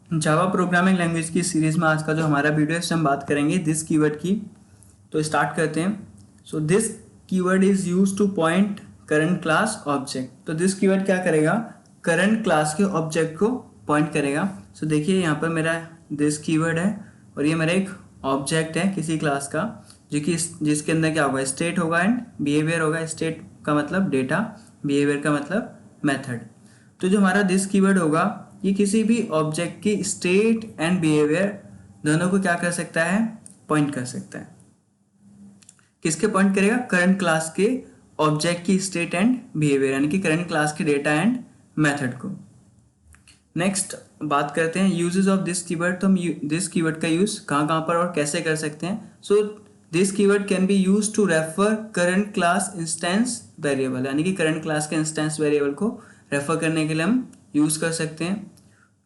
Java programming language की series में आज का जो हमारा वीडियो है हम बात करेंगे दिस कीवर्ड की। तो स्टार्ट करते हैं। So this keyword is use two point current class object. तो दिस कीवर्ड क्या करेगा, करंट क्लास के ऑब्जेक्ट को पॉइंट करेगा। सो देखिए यहाँ पर मेरा दिस कीवर्ड है और ये मेरा एक ऑब्जेक्ट है किसी क्लास का, जो कि जिसके अंदर क्या होगा, स्टेट होगा एंड बिहेवियर होगा। स्टेट का मतलब डेटा, बिहेवियर का मतलब मेथड। तो जो हमारा दिस कीवर्ड होगा ये किसी भी ऑब्जेक्ट की स्टेट एंड बिहेवियर दोनों को क्या कर सकता है, पॉइंट कर सकता है। किसके पॉइंट करेगा, करंट क्लास के ऑब्जेक्ट की स्टेट एंड बिहेवियर, यानी कि करंट क्लास के डेटा एंड मेथड को। नेक्स्ट बात करते हैं यूजेस ऑफ दिस कीवर्ड। तो हम दिस कीवर्ड का यूज कहाँ कहाँ पर और कैसे कर सकते हैं। So this keyword can be use to refer current class instance variable, यानी कि करंट क्लास के इंस्टेंस वेरिएबल को रेफर करने के लिए हम यूज कर सकते हैं।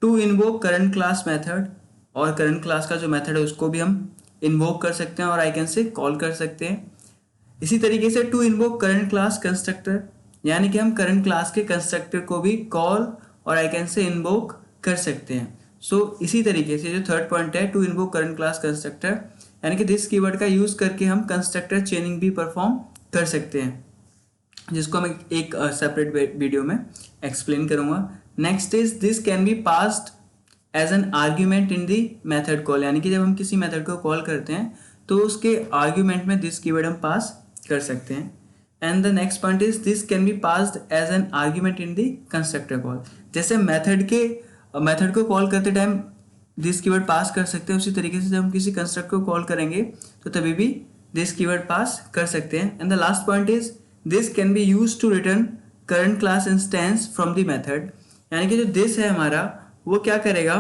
To invoke current class method, और करंट क्लास का जो मेथड है उसको भी हम इन्वोक कर सकते हैं और आई कैन से कॉल कर सकते हैं। इसी तरीके से to invoke current class constructor, यानी कि हम करंट क्लास के कंस्ट्रक्टर को भी कॉल और आई कैन से इन्वोक कर सकते हैं। सो इसी तरीके से जो थर्ड पॉइंट है, to invoke current class constructor, यानी कि दिस कीवर्ड का यूज करके हम कंस्ट्रक्टर चेनिंग भी परफॉर्म कर सकते हैं, जिसको मैं एक सेपरेट वीडियो में एक्सप्लेन करूंगा। Next is this can be passed as an argument in the method call, यानी कि जब हम किसी मेथड को कॉल करते हैं तो उसके आर्ग्यूमेंट में दिस कीवर्ड हम पास कर सकते हैं। And the next point is this can be passed as an argument in the constructor call. जैसे मेथड को कॉल करते टाइम दिस कीवर्ड पास कर सकते हैं, उसी तरीके से जब हम किसी कंस्ट्रक्ट को कॉल करेंगे तो तभी भी दिस कीवर्ड पास कर सकते हैं। And the last point is this can be use to return current class instance from the method, यानी कि जो दिस है हमारा वो क्या करेगा,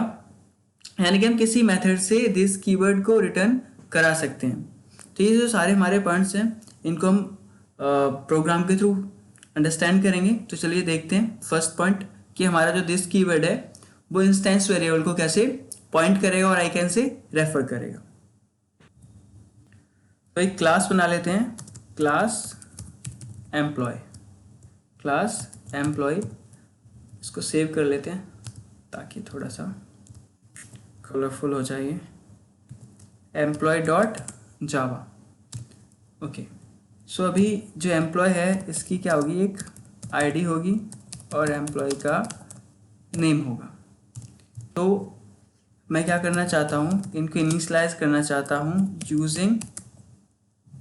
यानी कि हम किसी मेथड से दिस कीवर्ड को रिटर्न करा सकते हैं। तो ये जो सारे हमारे पॉइंट्स हैं इनको हम प्रोग्राम के थ्रू अंडरस्टैंड करेंगे। तो चलिए देखते हैं फर्स्ट पॉइंट कि हमारा जो दिस कीवर्ड है वो इंस्टेंस वेरिएबल को कैसे पॉइंट करेगा और आई कैन से रेफर करेगा। तो एक क्लास बना लेते हैं, क्लास एम्प्लॉय। क्लास एम्प्लॉय, इसको सेव कर लेते हैं ताकि थोड़ा सा कलरफुल हो जाए। एम्प्लॉय डॉट जावा। ओके, सो अभी जो एम्प्लॉय है इसकी क्या होगी, एक आईडी होगी और एम्प्लॉय का नेम होगा। तो मैं क्या करना चाहता हूँ, इनको इनिशियलाइज करना चाहता हूँ यूजिंग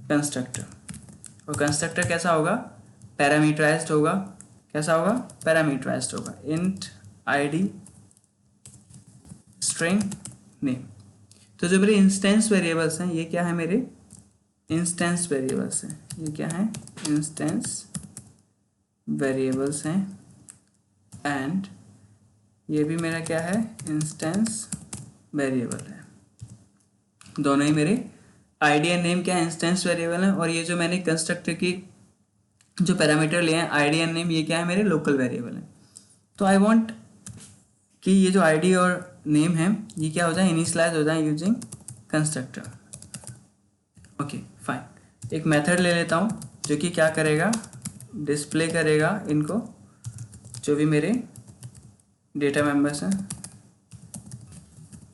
कंस्ट्रक्टर। और कंस्ट्रक्टर कैसा होगा, पैरामीटराइज्ड होगा। कैसा होगा, पैरामीटराइज्ड होगा। Int ID string name. तो जो मेरे इंस्टेंस वेरिएबल्स हैं ये क्या है, मेरे इंस्टेंस वेरिएबल्स हैं। ये क्या है, इंस्टेंस वेरिएबल्स हैं। एंड ये भी मेरा क्या है, इंस्टेंस वेरिएबल है। दोनों ही मेरे आईडी एंड नेम क्या है, इंस्टेंस वेरिएबल है। और ये जो मैंने कंस्ट्रक्टर की जो पैरामीटर लिए हैं आईडी एंड नेम, ये क्या है, मेरे लोकल वेरिएबल है। तो आई वांट कि ये जो आईडी और नेम है ये क्या हो जाए, इनिशियलाइज हो जाए यूजिंग कंस्ट्रक्टर। ओके फाइन, एक मेथड ले लेता हूँ जो कि क्या करेगा, डिस्प्ले करेगा इनको, जो भी मेरे डेटा मेंबर्स हैं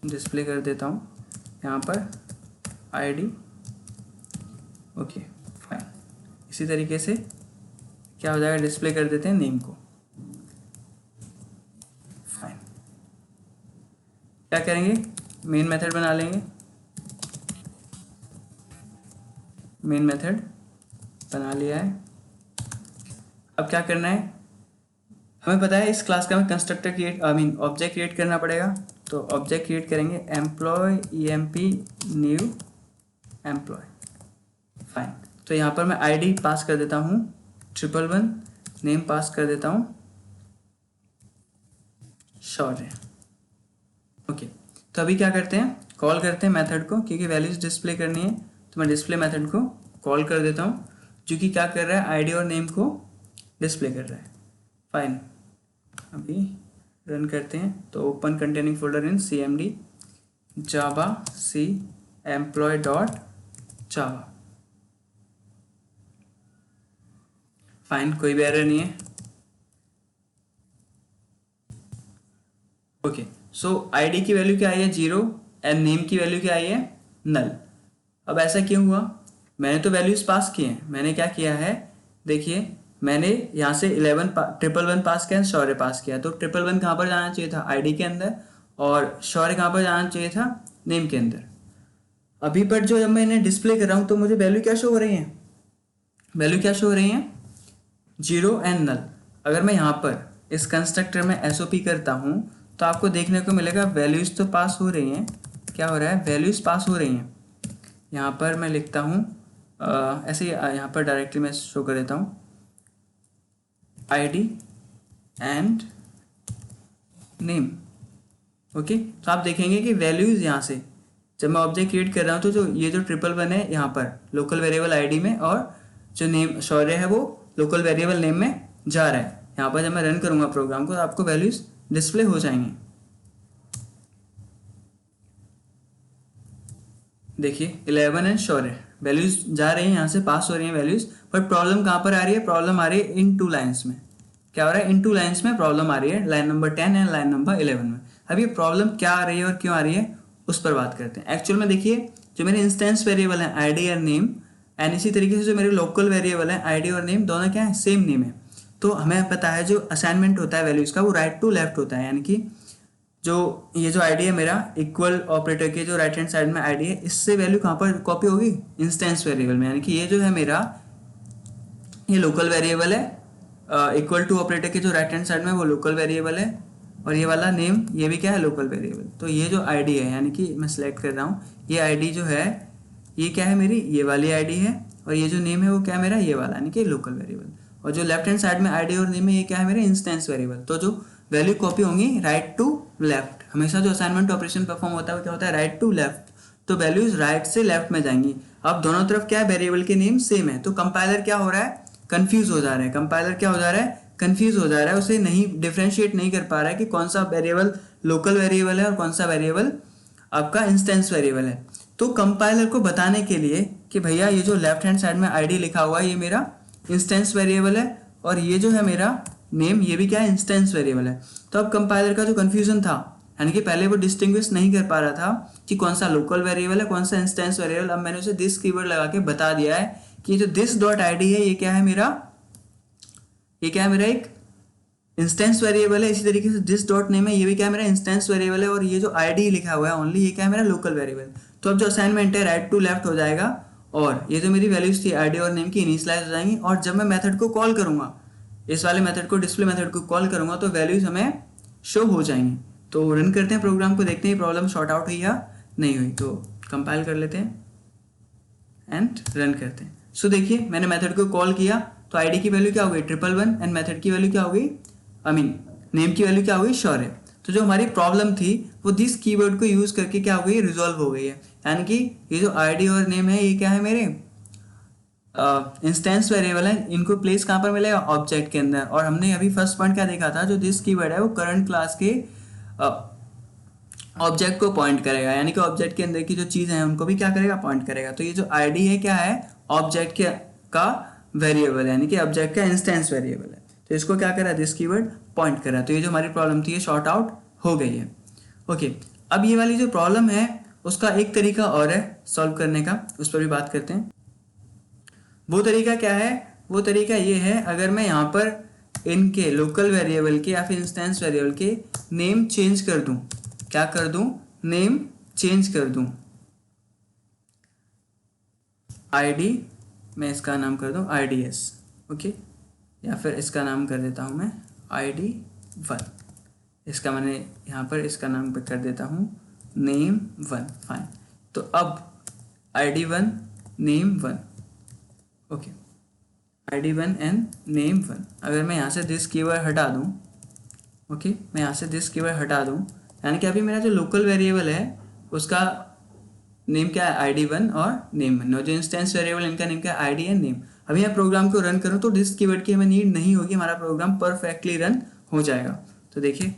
डिस्प्ले कर देता हूँ यहाँ पर आईडी। ओके फाइन, इसी तरीके से क्या हो जाएगा, डिस्प्ले कर देते हैं नेम को। फाइन, क्या करेंगे, मेन मेथड बना लेंगे। मेन मेथड बना लिया है। अब क्या करना है, हमें पता है इस क्लास का हमें कंस्ट्रक्टर क्रिएट ऑब्जेक्ट क्रिएट करना पड़ेगा। तो ऑब्जेक्ट क्रिएट करेंगे employ E M P new employ. Fine, तो यहाँ पर मैं आईडी पास कर देता हूँ 111, नेम पास कर देता हूँ शौर्य। ओके, तो अभी क्या करते हैं, कॉल करते हैं मेथड को, क्योंकि वैल्यूज डिस्प्ले करनी है तो मैं डिस्प्ले मेथड को कॉल कर देता हूँ, जो कि क्या कर रहा है, आईडी और नेम को डिस्प्ले कर रहा है। फाइन, अभी रन करते हैं। तो open containing folder in cmd Java C employ dot Java. Fine, कोई भी एरर नहीं है। ओके, सो आईडी की वैल्यू क्या आई है 0 एंड नेम की वैल्यू क्या आई है नल। अब ऐसा क्यों हुआ, मैंने तो वैल्यूज पास किए हैं, मैंने क्या किया है देखिए, मैंने यहाँ से 11 पास किया, शौर्य पास किया, तो 11 कहाँ पर जाना चाहिए था आईडी के अंदर और शौर्य कहाँ पर जाना चाहिए था नेम के अंदर। अभी पर जो जब मैं इन्हें डिस्प्ले कर रहा हूँ तो मुझे वैल्यू क्या शो हो रही है, वैल्यू क्या शो हो रही है 0 एंड नल। अगर मैं यहाँ पर इस कंस्ट्रक्टर में एसओपी करता हूँ तो आपको देखने को मिलेगा वैल्यूज तो पास हो रही हैं, क्या हो रहा है वैल्यूज पास हो रही हैं। यहाँ पर मैं लिखता हूँ ऐसे ही यहाँ पर डायरेक्टली मैं शो कर देता हूँ आईडी एंड नेम। ओके, तो आप देखेंगे कि वैल्यूज यहाँ से जब मैं ऑब्जेक्ट क्रिएट कर रहा हूँ तो जो ये जो 111 है यहाँ पर लोकल वेरिएबल आईडी में और जो नेम शौर्य है वो लोकल वेरिएबल नेम में जा रहा है। यहाँ पर जब मैं रन करूँगा प्रोग्राम को तो आपको वैल्यूज डिस्प्ले हो जाएंगे। देखिए 11 एंड शौर्य वैल्यूज जा रही हैं यहाँ से पास हो रही हैं वैल्यूज, बट प्रॉब्लम कहाँ पर आ रही है, प्रॉब्लम आ रही है इन 2 लाइन्स में। क्या हो रहा है इन 2 लाइन्स में प्रॉब्लम आ रही है, line number 10 and line number 11 में। अब ये प्रॉब्लम क्या आ रही है और क्यों आ रही है उस पर बात करते हैं। एक्चुअल में देखिए जो मेरे इंस्टेंस वेरिएबल है आईडी और नेम एंड इसी तरीके से जो मेरे लोकल वेरिएबल है आईडी और नेम दोनों क्या है सेम नेम है। तो हमें पता है जो असाइनमेंट होता है वैल्यूज का वो राइट टू लेफ्ट होता है, यानी कि जो ये जो आईडी है मेरा इक्वल ऑपरेटर के जो राइट हैंड साइड में आईडी है इससे वैल्यू कहाँ पर कॉपी होगी इंस्टेंस वेरिएबल में, यानी कि ये जो है मेरा ये लोकल वेरिएबल है इक्वल टू ऑपरेटर के जो राइट हैंड साइड में वो लोकल वेरिएबल है और ये वाला नेम ये भी क्या है लोकल वेरिएबल। तो ये जो आईडी है यानी कि मैं सिलेक्ट कर रहा हूँ ये आईडी जो है ये क्या है मेरी ये वाली आईडी है और ये जो नेम है वो क्या है मेरा ये वाला यानी कि लोकल वेरिएबल, और जो लेफ्ट हैंड साइड में आईडी और नेम है ये क्या है मेरा इंस्टेंस वेरिएबल। तो जो वैल्यू कॉपी होंगी राइट टू लेफ्ट, हमेशा जो असाइनमेंट ऑपरेशन परफॉर्म होता है वो क्या होता है राइट टू लेफ्ट, तो वैल्यूज राइट से लेफ्ट में जाएंगी। अब दोनों तरफ क्या है वेरिएबल के नेम सेम है, तो कंपाइलर क्या हो रहा है कंफ्यूज हो जा रहा है, कंपाइलर क्या हो जा रहा है कंफ्यूज हो जा रहा है, उसे नहीं डिफ्रेंशिएट नहीं कर पा रहा है कि कौन सा वेरिएबल लोकल वेरिएबल है और कौन सा वेरिएबल आपका इंस्टेंस वेरिएबल है। तो कंपाइलर को बताने के लिए कि भैया ये जो लेफ्ट हैंड साइड में आईडी लिखा हुआ है ये मेरा इंस्टेंस वेरिएबल है और ये जो है मेरा नेम ये भी क्या है इंस्टेंस वेरिएबल है। तो अब कंपाइलर का जो कन्फ्यूजन था यानी कि पहले वो डिस्टिंग्विश नहीं कर पा रहा था कि कौन सा लोकल वेरिएबल है कौन सा इंस्टेंस वेरिएबल, अब मैंने उसे दिस कीवर्ड लगा के बता दिया है कि ये जो दिस डॉट आईडी है ये क्या है मेरा एक इंस्टेंस वेरिएबल है, इसी तरीके से दिस डॉट नेम है ये भी क्या है मेरा इंस्टेंस वेरिएबल है और ये जो आईडी लिखा हुआ है ओनली ये क्या है मेरा लोकल वेरिएबल। तो अब जो असाइनमेंट है राइट टू लेफ्ट हो जाएगा और ये जो मेरी वैल्यूज थी आईडी और नेम की इनिशियलाइज हो जाएंगी और जब मैं मेथड को कॉल करूंगा इस वाले मेथड को डिस्प्ले मेथड को कॉल करूंगा तो वैल्यूज हमें शो हो जाएंगी। तो रन करते हैं प्रोग्राम को, देखते हैं प्रॉब्लम शॉर्ट आउट हुई या नहीं हुई। तो कंपाइल कर लेते हैं एंड रन करते हैं। सो देखिए मैंने मेथड को कॉल किया तो आईडी की वैल्यू क्या हो गई 111 एंड मेथड की वैल्यू क्या हो गई नेम की वैल्यू क्या हो गई शौर्य। तो जो हमारी प्रॉब्लम थी वो दिस कीवर्ड को यूज करके क्या हो गई रिजॉल्व हो गई है, यानी कि ये जो आईडी और नेम है ये क्या है मेरे इंस्टेंस वेरिएबल है, इनको प्लेस कहाँ पर मिलेगा ऑब्जेक्ट के अंदर। और हमने अभी फर्स्ट पॉइंट क्या देखा था जो दिस कीवर्ड है वो करंट क्लास के ऑब्जेक्ट को पॉइंट करेगा, यानी कि ऑब्जेक्ट के अंदर की जो चीज़ है उनको भी क्या करेगा पॉइंट करेगा। तो ये जो आईडी है क्या है ऑब्जेक्ट का वेरिएबल यानी कि ऑब्जेक्ट का इंस्टेंस वेरिएबल है, तो इसको क्या करा दिस कीवर्ड पॉइंट करा। तो ये जो हमारी प्रॉब्लम थी ये शॉर्ट आउट हो गई है। ओके, अब ये वाली जो प्रॉब्लम है उसका एक तरीका और है सॉल्व करने का, उस पर भी बात करते हैं। वो तरीका क्या है, वो तरीका ये है अगर मैं यहाँ पर इनके लोकल वेरिएबल के या फिर इंस्टेंस वेरिएबल के नेम चेंज कर दूं, क्या कर दूं नेम चेंज कर दूं, आईडी मैं इसका नाम कर दूं IDS, ओके, या फिर इसका नाम कर देता हूं मैं ID1, इसका मैंने यहाँ पर इसका नाम कर देता हूं name1, फाइन। तो अब ID1 name1, okay, ID1 and name1। अगर मैं यहाँ से दिस कीवर्ड हटा दूँ, ओके, मैं यहाँ से दिस कीवर्ड हटा दूँ, यानी कि अभी मेरा जो लोकल वेरिएबल है उसका नेम क्या है ID1 और name1, और जो इंस्टेंस वेरिएबल इनका नेम क्या है ID एंड नेम। अभी मैं प्रोग्राम को रन करूँ तो दिस कीवर्ड की हमें नीड नहीं होगी, हमारा प्रोग्राम परफेक्टली रन हो जाएगा। तो देखिए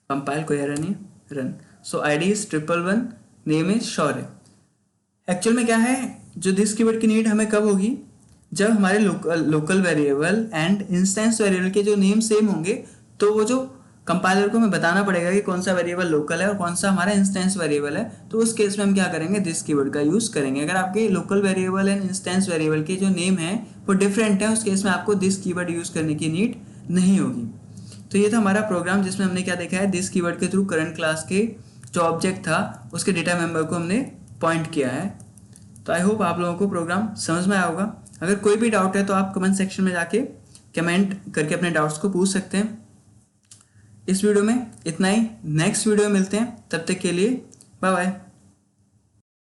कंपाइल कोई एरर नहीं, run. So ID is 111, name is Shaurya. Actual में क्या है जो दिस कीवर्ड की नीड हमें कब होगी जब हमारे local variable and instance variable के जो नेम सेम होंगे, तो वो जो कंपाइलर को हमें बताना पड़ेगा कि कौन सा वेरिएबल लोकल है और कौन सा हमारा इंस्टेंस वेरिएबल है। तो उस केस में हम क्या करेंगे, दिस कीवर्ड का यूज़ करेंगे। अगर आपके local variable and instance variable के जो नेम है वो डिफरेंट है, उस केस में आपको दिस कीवर्ड यूज़ करने की नीड नहीं होगी। तो ये था हमारा प्रोग्राम जिसमें हमने क्या देखा है, दिस कीवर्ड के थ्रू करंट क्लास के जो ऑब्जेक्ट था उसके डेटा मेंबर को हमने पॉइंट किया है। तो आई होप आप लोगों को प्रोग्राम समझ में आया होगा। अगर कोई भी डाउट है तो आप कमेंट सेक्शन में जाके कमेंट करके अपने डाउट्स को पूछ सकते हैं। इस वीडियो में इतना ही, नेक्स्ट वीडियो में मिलते हैं, तब तक के लिए बाय बाय।